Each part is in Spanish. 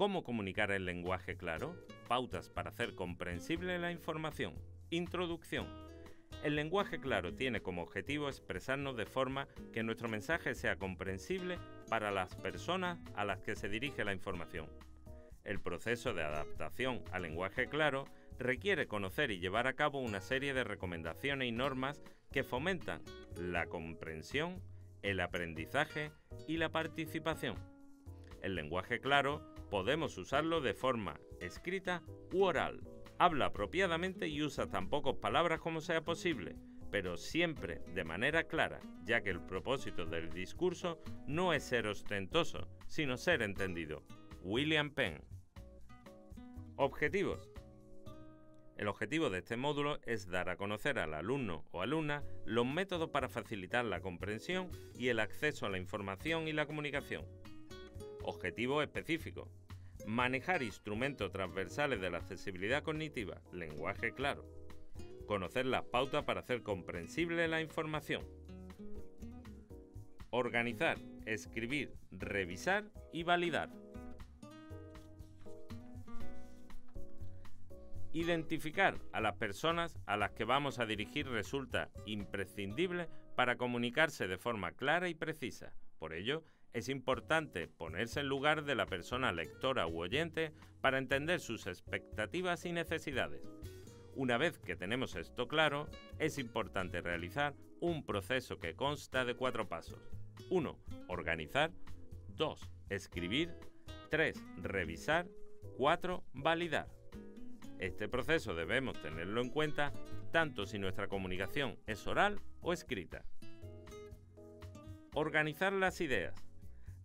¿Cómo comunicar el lenguaje claro? Pautas para hacer comprensible la información. Introducción. El lenguaje claro tiene como objetivo expresarnos de forma que nuestro mensaje sea comprensible para las personas a las que se dirige la información. El proceso de adaptación al lenguaje claro requiere conocer y llevar a cabo una serie de recomendaciones y normas que fomentan la comprensión, el aprendizaje y la participación. El lenguaje claro podemos usarlo de forma escrita u oral. Habla apropiadamente y usa tan pocas palabras como sea posible, pero siempre de manera clara, ya que el propósito del discurso no es ser ostentoso, sino ser entendido. William Penn. Objetivos. El objetivo de este módulo es dar a conocer al alumno o alumna los métodos para facilitar la comprensión y el acceso a la información y la comunicación. Objetivo específico. Manejar instrumentos transversales de la accesibilidad cognitiva, lenguaje claro. Conocer las pautas para hacer comprensible la información. Organizar, escribir, revisar y validar. Identificar a las personas a las que vamos a dirigir resulta imprescindible para comunicarse de forma clara y precisa. Por ello, es importante ponerse en lugar de la persona lectora u oyente para entender sus expectativas y necesidades. Una vez que tenemos esto claro, es importante realizar un proceso que consta de 4 pasos. 1. Organizar. 2. Escribir. 3. Revisar. 4. Validar. Este proceso debemos tenerlo en cuenta tanto si nuestra comunicación es oral o escrita. Organizar las ideas.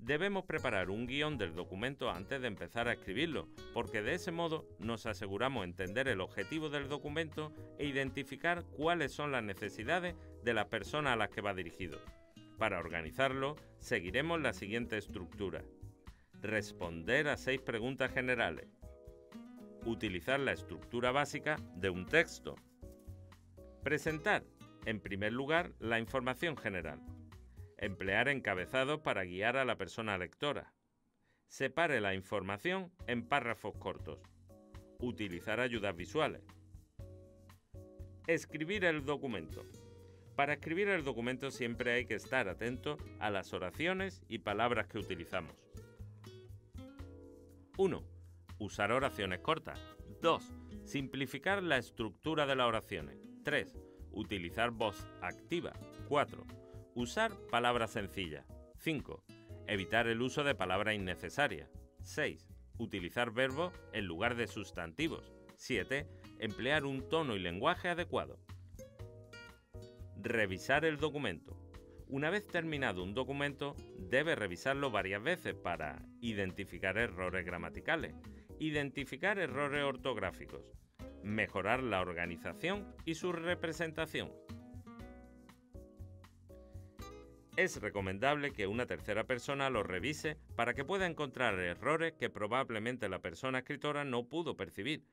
Debemos preparar un guión del documento antes de empezar a escribirlo, porque de ese modo nos aseguramos entender el objetivo del documento e identificar cuáles son las necesidades de las personas a las que va dirigido. Para organizarlo, seguiremos la siguiente estructura. Responder a 6 preguntas generales. Utilizar la estructura básica de un texto. Presentar, en primer lugar, la información general. Emplear encabezados para guiar a la persona lectora. Separe la información en párrafos cortos. Utilizar ayudas visuales. Escribir el documento. Para escribir el documento siempre hay que estar atento a las oraciones y palabras que utilizamos. 1. Usar oraciones cortas. 2. Simplificar la estructura de las oraciones. 3. Utilizar voz activa. 4. Usar palabras sencillas. 5. Evitar el uso de palabras innecesarias. 6. Utilizar verbos en lugar de sustantivos. 7. Emplear un tono y lenguaje adecuado. Revisar el documento. Una vez terminado un documento, debe revisarlo varias veces para identificar errores gramaticales, identificar errores ortográficos, mejorar la organización y su representación. Es recomendable que una tercera persona lo revise para que pueda encontrar errores que probablemente la persona escritora no pudo percibir.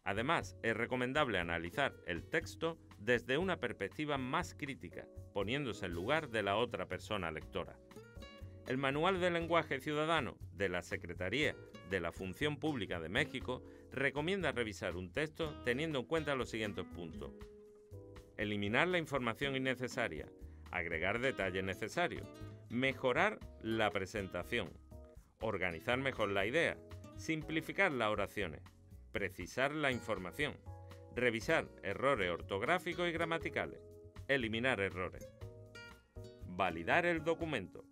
Además, es recomendable analizar el texto desde una perspectiva más crítica, poniéndose en lugar de la otra persona lectora. El Manual de Lenguaje Ciudadano de la Secretaría de la Función Pública de México recomienda revisar un texto teniendo en cuenta los siguientes puntos. Eliminar la información innecesaria, agregar detalles necesarios, mejorar la presentación, organizar mejor la idea, simplificar las oraciones, precisar la información, revisar errores ortográficos y gramaticales, eliminar errores. Validar el documento.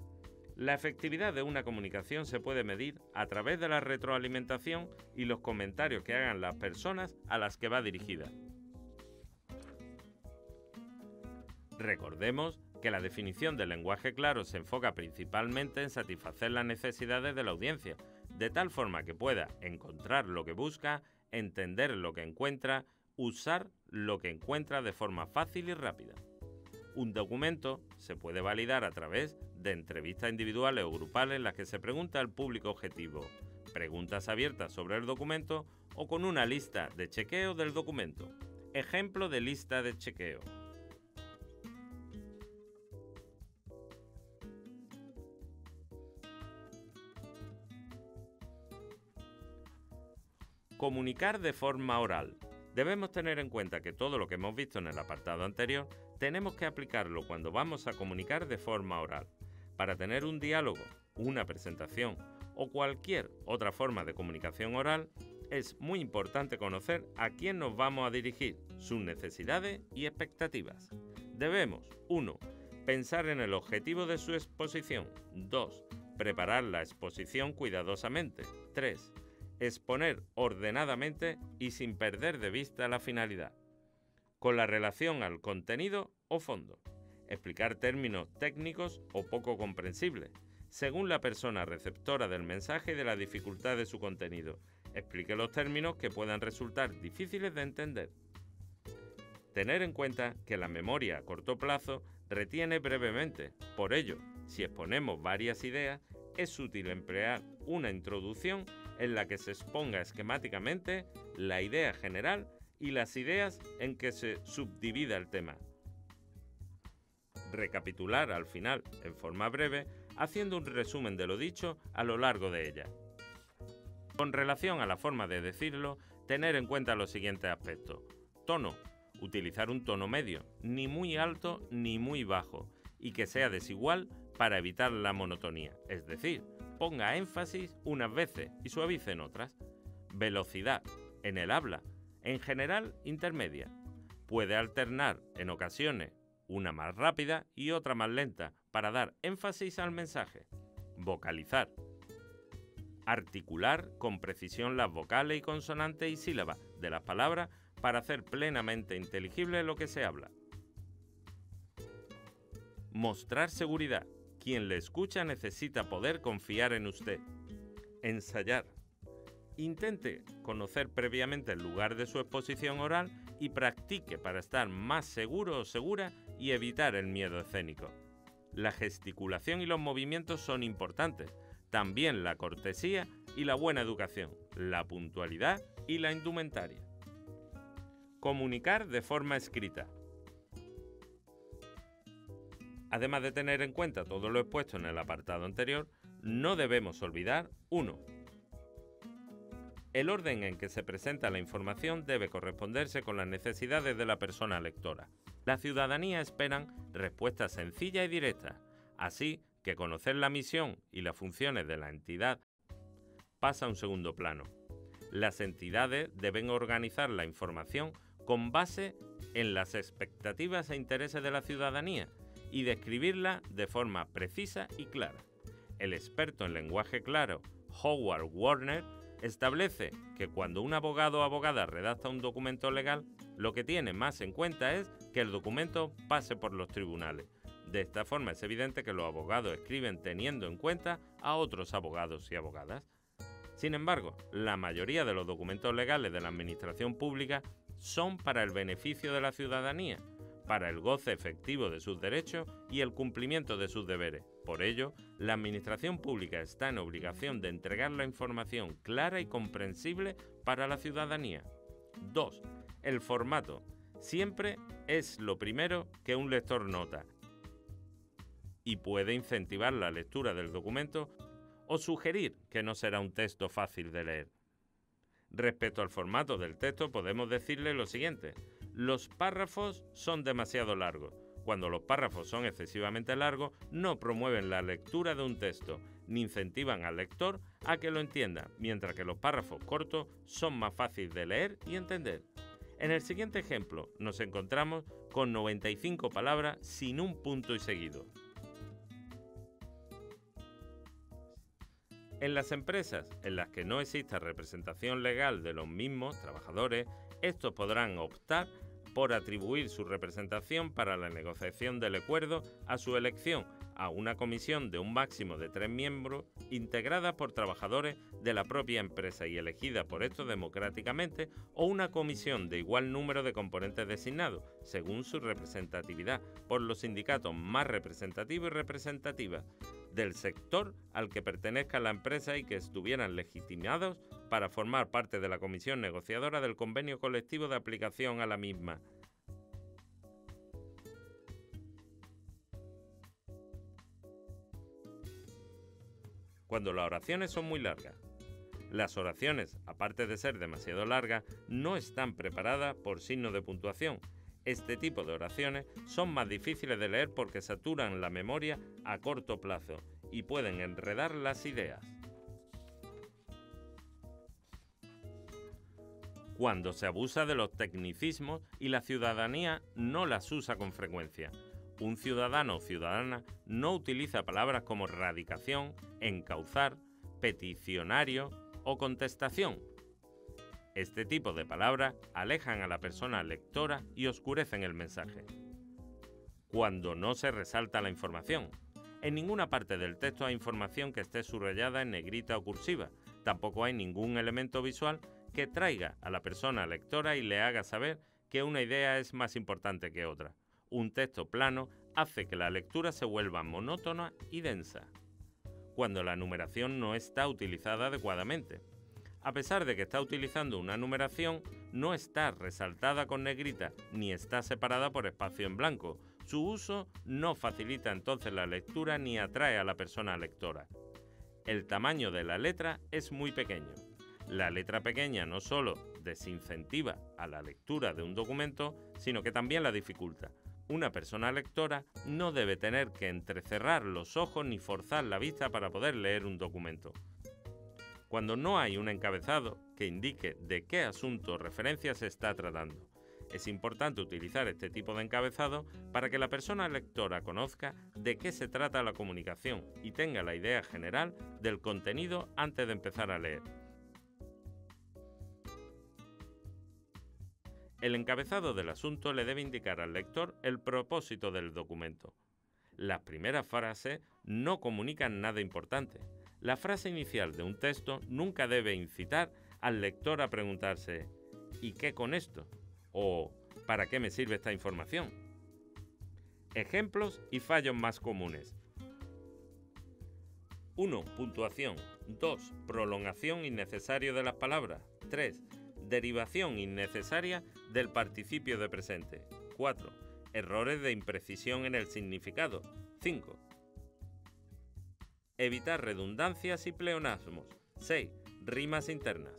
La efectividad de una comunicación se puede medir a través de la retroalimentación y los comentarios que hagan las personas a las que va dirigida. Recordemos que la definición del lenguaje claro se enfoca principalmente en satisfacer las necesidades de la audiencia, de tal forma que pueda encontrar lo que busca, entender lo que encuentra, usar lo que encuentra de forma fácil y rápida. Un documento se puede validar a través de entrevistas individuales o grupales en las que se pregunta al público objetivo, preguntas abiertas sobre el documento o con una lista de chequeo del documento. Ejemplo de lista de chequeo. Comunicar de forma oral. Debemos tener en cuenta que todo lo que hemos visto en el apartado anterior tenemos que aplicarlo cuando vamos a comunicar de forma oral. Para tener un diálogo, una presentación o cualquier otra forma de comunicación oral, es muy importante conocer a quién nos vamos a dirigir, sus necesidades y expectativas. Debemos 1. Pensar en el objetivo de su exposición. 2. Preparar la exposición cuidadosamente. 3. Exponer ordenadamente y sin perder de vista la finalidad. Con la relación al contenido o fondo. Explicar términos técnicos o poco comprensibles, según la persona receptora del mensaje y de la dificultad de su contenido. Explique los términos que puedan resultar difíciles de entender. Tener en cuenta que la memoria a corto plazo retiene brevemente. Por ello, si exponemos varias ideas, es útil emplear una introducción en la que se exponga esquemáticamente la idea general y las ideas en que se subdivida el tema. Recapitular al final, en forma breve, haciendo un resumen de lo dicho a lo largo de ella. Con relación a la forma de decirlo, tener en cuenta los siguientes aspectos. Tono. Utilizar un tono medio, ni muy alto ni muy bajo, y que sea desigual para evitar la monotonía, es decir, ponga énfasis unas veces y suavice en otras. Velocidad. En el habla, en general intermedia. Puede alternar en ocasiones una más rápida y otra más lenta para dar énfasis al mensaje. Vocalizar. Articular con precisión las vocales y consonantes y sílabas de las palabras para hacer plenamente inteligible lo que se habla. Mostrar seguridad. Quien le escucha necesita poder confiar en usted. Ensayar. Intente conocer previamente el lugar de su exposición oral y practique para estar más seguro o segura y evitar el miedo escénico. La gesticulación y los movimientos son importantes, también la cortesía y la buena educación, la puntualidad y la indumentaria. Comunicar de forma escrita. Además de tener en cuenta todo lo expuesto en el apartado anterior, no debemos olvidar 1. El orden en que se presenta la información debe corresponderse con las necesidades de la persona lectora. La ciudadanía esperan respuestas sencillas y directas, así que conocer la misión y las funciones de la entidad pasa a un segundo plano. Las entidades deben organizar la información con base en las expectativas e intereses de la ciudadanía y describirla de forma precisa y clara. El experto en lenguaje claro, Howard Warner, establece que cuando un abogado o abogada redacta un documento legal, lo que tiene más en cuenta es que el documento pase por los tribunales. De esta forma es evidente que los abogados escriben teniendo en cuenta a otros abogados y abogadas. Sin embargo, la mayoría de los documentos legales de la administración pública son para el beneficio de la ciudadanía, para el goce efectivo de sus derechos y el cumplimiento de sus deberes. Por ello, la administración pública está en obligación de entregar la información clara y comprensible para la ciudadanía. 2. El formato. Siempre es lo primero que un lector nota y puede incentivar la lectura del documento o sugerir que no será un texto fácil de leer. Respecto al formato del texto podemos decirle lo siguiente: los párrafos son demasiado largos. Cuando los párrafos son excesivamente largos, no promueven la lectura de un texto, ni incentivan al lector a que lo entienda, mientras que los párrafos cortos son más fáciles de leer y entender. En el siguiente ejemplo nos encontramos con 95 palabras sin un punto y seguido. En las empresas en las que no exista representación legal de los mismos trabajadores, estos podrán optar por atribuir su representación para la negociación del acuerdo a su elección a una comisión de un máximo de 3 miembros integrada por trabajadores de la propia empresa y elegida por estos democráticamente, o una comisión de igual número de componentes designados, según su representatividad, por los sindicatos más representativos y representativas del sector al que pertenezca la empresa y que estuvieran legitimados para formar parte de la comisión negociadora del convenio colectivo de aplicación a la misma. Cuando las oraciones son muy largas. Las oraciones, aparte de ser demasiado largas, no están preparadas por signo de puntuación. Este tipo de oraciones son más difíciles de leer porque saturan la memoria a corto plazo y pueden enredar las ideas. Cuando se abusa de los tecnicismos y la ciudadanía no las usa con frecuencia. Un ciudadano o ciudadana no utiliza palabras como radicación, encauzar, peticionario o contestación. Este tipo de palabras alejan a la persona lectora y oscurecen el mensaje. Cuando no se resalta la información. En ninguna parte del texto hay información que esté subrayada en negrita o cursiva. Tampoco hay ningún elemento visual que traiga a la persona lectora y le haga saber que una idea es más importante que otra. Un texto plano hace que la lectura se vuelva monótona y densa. Cuando la numeración no está utilizada adecuadamente. A pesar de que está utilizando una numeración, no está resaltada con negrita ni está separada por espacio en blanco. Su uso no facilita entonces la lectura ni atrae a la persona lectora. El tamaño de la letra es muy pequeño. La letra pequeña no solo desincentiva a la lectura de un documento, sino que también la dificulta. Una persona lectora no debe tener que entrecerrar los ojos ni forzar la vista para poder leer un documento. Cuando no hay un encabezado que indique de qué asunto o referencia se está tratando. Es importante utilizar este tipo de encabezado para que la persona lectora conozca de qué se trata la comunicación y tenga la idea general del contenido antes de empezar a leer. El encabezado del asunto le debe indicar al lector el propósito del documento. Las primeras frases no comunican nada importante. La frase inicial de un texto nunca debe incitar al lector a preguntarse ¿y qué con esto? O ¿para qué me sirve esta información? Ejemplos y fallos más comunes. 1. Puntuación. 2. Prolongación innecesaria de las palabras. 3. Derivación innecesaria del participio de presente. 4. Errores de imprecisión en el significado. 5. Evitar redundancias y pleonasmos. 6. Rimas internas.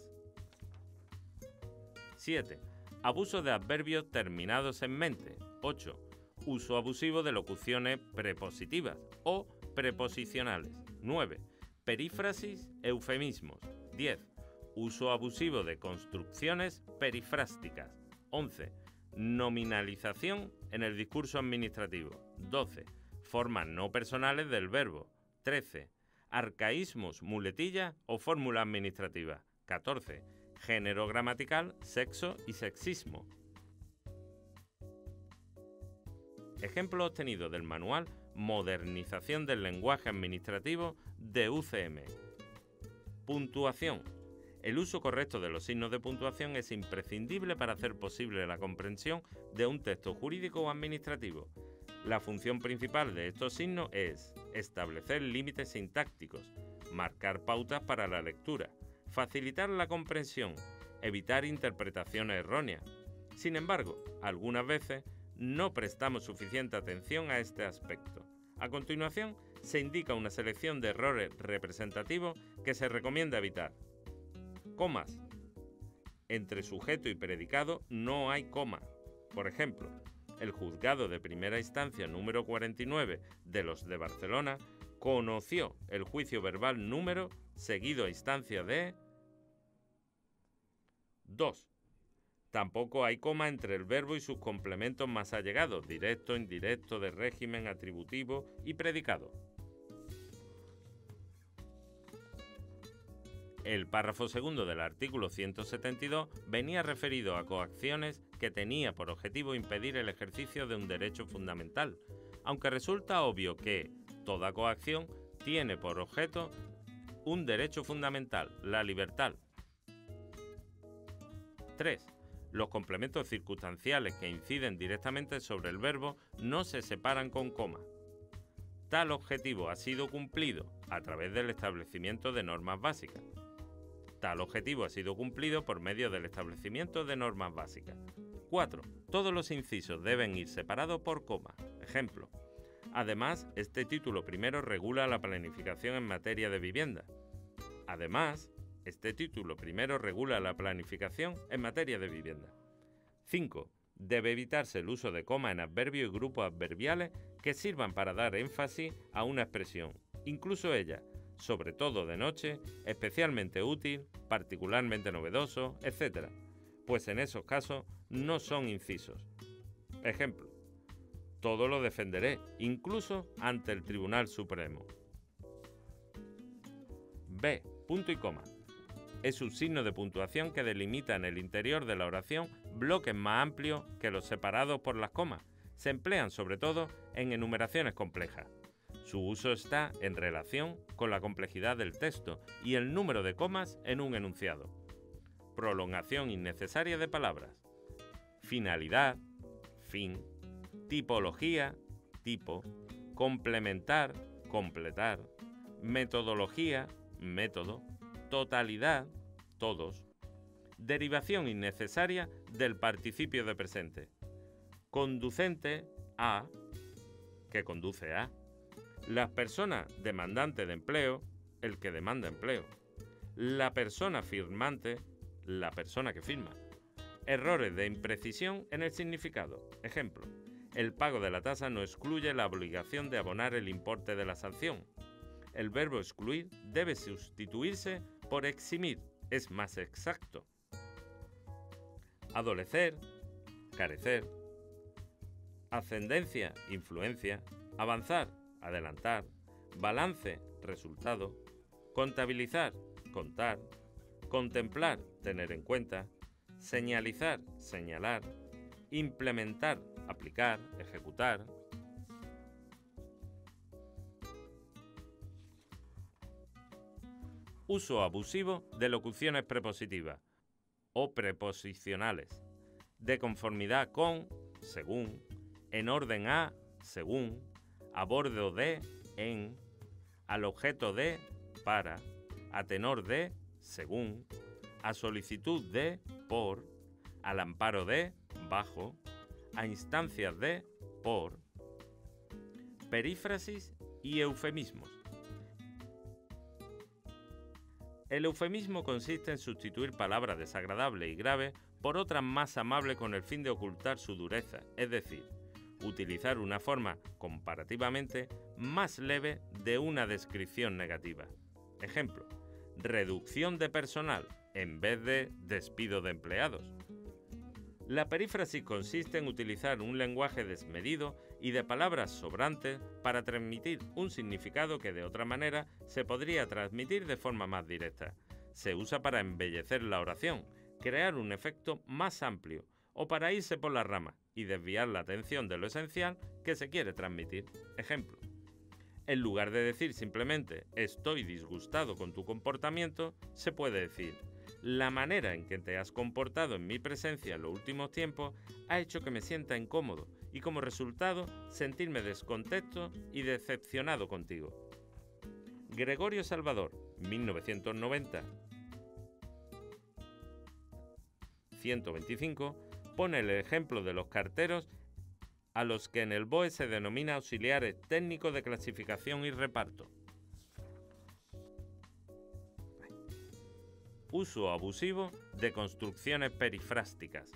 7. Abuso de adverbios terminados en mente. 8. Uso abusivo de locuciones prepositivas o preposicionales. 9. Perífrasis, eufemismos. 10. Uso abusivo de construcciones perifrásticas. 11. Nominalización en el discurso administrativo. 12. Formas no personales del verbo. 13. Arcaísmos, muletillas o fórmula administrativa. 14. Género gramatical, sexo y sexismo. Ejemplo obtenido del manual Modernización del lenguaje administrativo de UCM. Puntuación. El uso correcto de los signos de puntuación es imprescindible para hacer posible la comprensión de un texto jurídico o administrativo. La función principal de estos signos es establecer límites sintácticos, marcar pautas para la lectura, facilitar la comprensión, evitar interpretaciones erróneas. Sin embargo, algunas veces no prestamos suficiente atención a este aspecto. A continuación, se indica una selección de errores representativos que se recomienda evitar. Comas. Entre sujeto y predicado no hay coma. Por ejemplo, el juzgado de primera instancia número 49 de los de Barcelona conoció el juicio verbal número seguido a instancia de 2. Tampoco hay coma entre el verbo y sus complementos más allegados, directo, indirecto, de régimen, atributivo y predicado. El párrafo segundo del artículo 172 venía referido a coacciones que tenía por objetivo impedir el ejercicio de un derecho fundamental, aunque resulta obvio que toda coacción tiene por objeto un derecho fundamental, la libertad. 3. Los complementos circunstanciales que inciden directamente sobre el verbo no se separan con coma. Tal objetivo ha sido cumplido a través del establecimiento de normas básicas. Tal objetivo ha sido cumplido por medio del establecimiento de normas básicas. 4. Todos los incisos deben ir separados por coma. Ejemplo. Además, este título primero regula la planificación en materia de vivienda. Además, Este título primero regula la planificación en materia de vivienda. 5. Debe evitarse el uso de coma en adverbios y grupos adverbiales que sirvan para dar énfasis a una expresión, incluso ella, sobre todo de noche, especialmente útil, particularmente novedoso, etc., pues en esos casos no son incisos. Ejemplo: todo lo defenderé, incluso ante el Tribunal Supremo. B. Punto y coma. Es un signo de puntuación que delimita en el interior de la oración bloques más amplios que los separados por las comas. Se emplean sobre todo en enumeraciones complejas. Su uso está en relación con la complejidad del texto y el número de comas en un enunciado. Prolongación innecesaria de palabras. Finalidad, fin. Tipología, tipo. Complementar, completar. Metodología, método. Totalidad, todos. Derivación innecesaria del participio de presente. Conducente a, que conduce a. Las personas demandantes de empleo, el que demanda empleo. La persona firmante, la persona que firma. Errores de imprecisión en el significado. Ejemplo: el pago de la tasa no excluye la obligación de abonar el importe de la sanción. El verbo excluir debe sustituirse por eximir, es más exacto. Adolecer, carecer. Ascendencia, influencia. Avanzar, adelantar. Balance, resultado. Contabilizar, contar. Contemplar, tener en cuenta. Señalizar, señalar. Implementar, aplicar, ejecutar. Uso abusivo de locuciones prepositivas o preposicionales, de conformidad con, según, en orden a, según, a bordo de, en, al objeto de, para, a tenor de, según, a solicitud de, por, al amparo de, bajo, a instancias de, por. Perífrasis y eufemismos. El eufemismo consiste en sustituir palabras desagradables y graves por otras más amables con el fin de ocultar su dureza, es decir, utilizar una forma comparativamente más leve de una descripción negativa. Ejemplo: reducción de personal en vez de despido de empleados. La perífrasis consiste en utilizar un lenguaje desmedido y de palabras sobrantes para transmitir un significado que de otra manera se podría transmitir de forma más directa. Se usa para embellecer la oración, crear un efecto más amplio o para irse por las ramas y desviar la atención de lo esencial que se quiere transmitir. Ejemplo: en lugar de decir simplemente estoy disgustado con tu comportamiento, se puede decir: la manera en que te has comportado en mi presencia en los últimos tiempos ha hecho que me sienta incómodo y como resultado sentirme descontento y decepcionado contigo. Gregorio Salvador, 1990. 125, pone el ejemplo de los carteros a los que en el BOE se denomina auxiliares técnicos de clasificación y reparto. Uso abusivo de construcciones perifrásticas.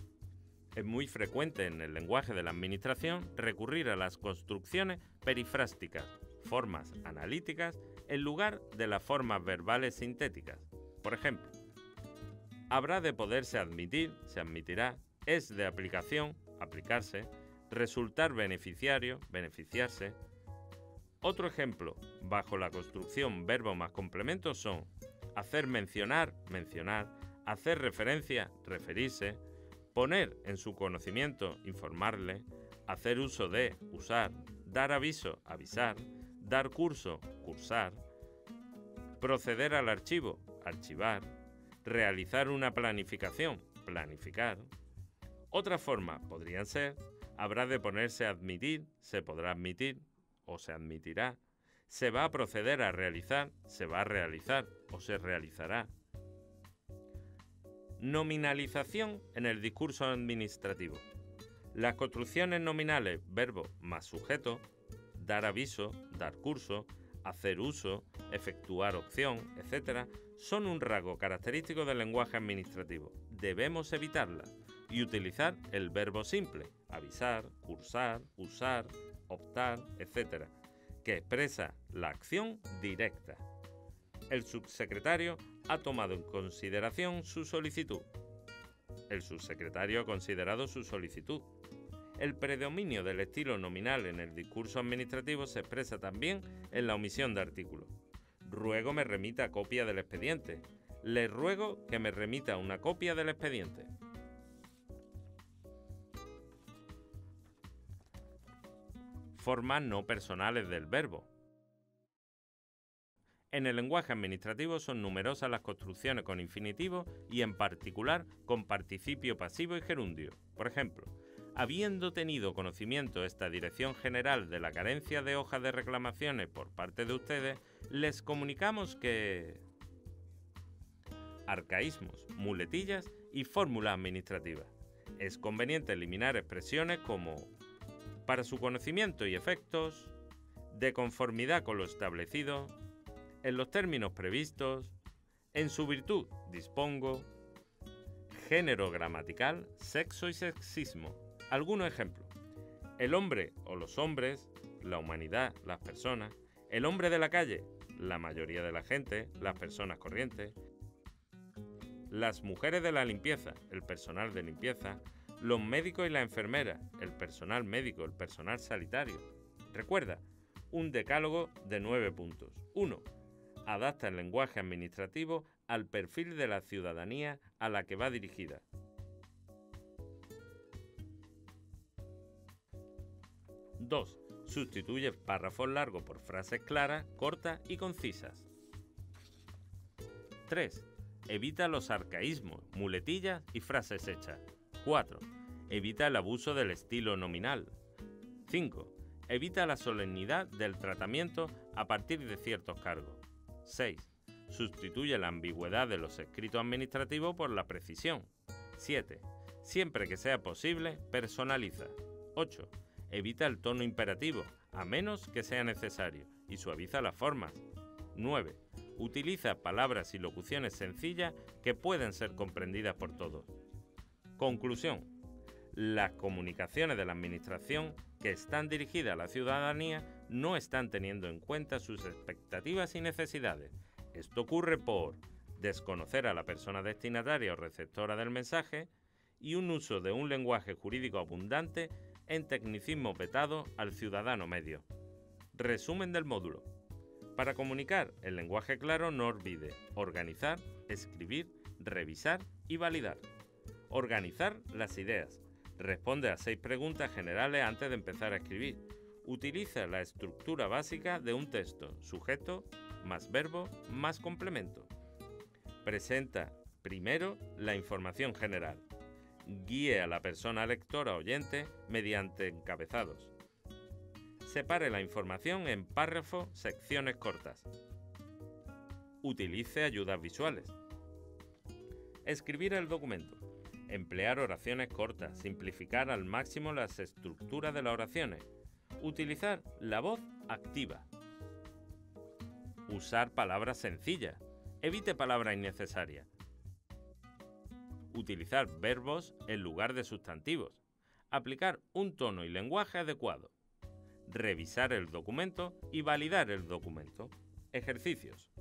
Es muy frecuente en el lenguaje de la administración recurrir a las construcciones perifrásticas, formas analíticas, en lugar de las formas verbales sintéticas. Por ejemplo: habrá de poderse admitir, se admitirá, es de aplicación, aplicarse, resultar beneficiario, beneficiarse. Otro ejemplo, bajo la construcción verbo más complemento, son hacer mencionar, mencionar, hacer referencia, referirse, poner en su conocimiento, informarle, hacer uso de, usar, dar aviso, avisar, dar curso, cursar, proceder al archivo, archivar, realizar una planificación, planificar. Otras formas podrían ser: habrá de ponerse a admitir, se podrá admitir o se admitirá. Se va a proceder a realizar, se va a realizar o se realizará. Nominalización en el discurso administrativo. Las construcciones nominales, verbo más sujeto, dar aviso, dar curso, hacer uso, efectuar opción, etc., son un rasgo característico del lenguaje administrativo. Debemos evitarlas y utilizar el verbo simple, avisar, cursar, usar, optar, etc., que expresa la acción directa. El subsecretario ha tomado en consideración su solicitud. El subsecretario ha considerado su solicitud. El predominio del estilo nominal en el discurso administrativo se expresa también en la omisión de artículos. Ruego me remita copia del expediente. Le ruego que me remita una copia del expediente. Formas no personales del verbo. En el lenguaje administrativo son numerosas las construcciones con infinitivo y en particular con participio pasivo y gerundio. Por ejemplo, habiendo tenido conocimiento esta Dirección General de la carencia de hojas de reclamaciones por parte de ustedes, les comunicamos que... Arcaísmos, muletillas y fórmulas administrativas. Es conveniente eliminar expresiones como para su conocimiento y efectos, de conformidad con lo establecido, en los términos previstos, en su virtud dispongo, género gramatical, sexo y sexismo. Algunos ejemplos. El hombre o los hombres, la humanidad, las personas, el hombre de la calle, la mayoría de la gente, las personas corrientes, las mujeres de la limpieza, el personal de limpieza, los médicos y las enfermeras, el personal médico, el personal sanitario. Recuerda, un decálogo de 9 puntos. 1. Adapta el lenguaje administrativo al perfil de la ciudadanía a la que va dirigida. 2. Sustituye párrafos largos por frases claras, cortas y concisas. 3. Evita los arcaísmos, muletillas y frases hechas. 4. Evita el abuso del estilo nominal. 5. Evita la solemnidad del tratamiento a partir de ciertos cargos. 6. Sustituye la ambigüedad de los escritos administrativos por la precisión. 7. Siempre que sea posible, personaliza. 8. Evita el tono imperativo, a menos que sea necesario, y suaviza las formas. 9. Utiliza palabras y locuciones sencillas que pueden ser comprendidas por todos. Conclusión. Las comunicaciones de la Administración que están dirigidas a la ciudadanía no están teniendo en cuenta sus expectativas y necesidades. Esto ocurre por desconocer a la persona destinataria o receptora del mensaje y un uso de un lenguaje jurídico abundante en tecnicismos vetados al ciudadano medio. Resumen del módulo. Para comunicar el lenguaje claro no olvide organizar, escribir, revisar y validar. Organizar las ideas. Responde a 6 preguntas generales antes de empezar a escribir. Utiliza la estructura básica de un texto, sujeto, más verbo, más complemento. Presenta primero la información general. Guíe a la persona lectora oyente mediante encabezados. Separe la información en párrafos, secciones cortas. Utilice ayudas visuales. Escribir el documento. Emplear oraciones cortas, simplificar al máximo las estructuras de las oraciones. Utilizar la voz activa. Usar palabras sencillas. Evite palabras innecesarias. Utilizar verbos en lugar de sustantivos. Aplicar un tono y lenguaje adecuado. Revisar el documento y validar el documento. Ejercicios.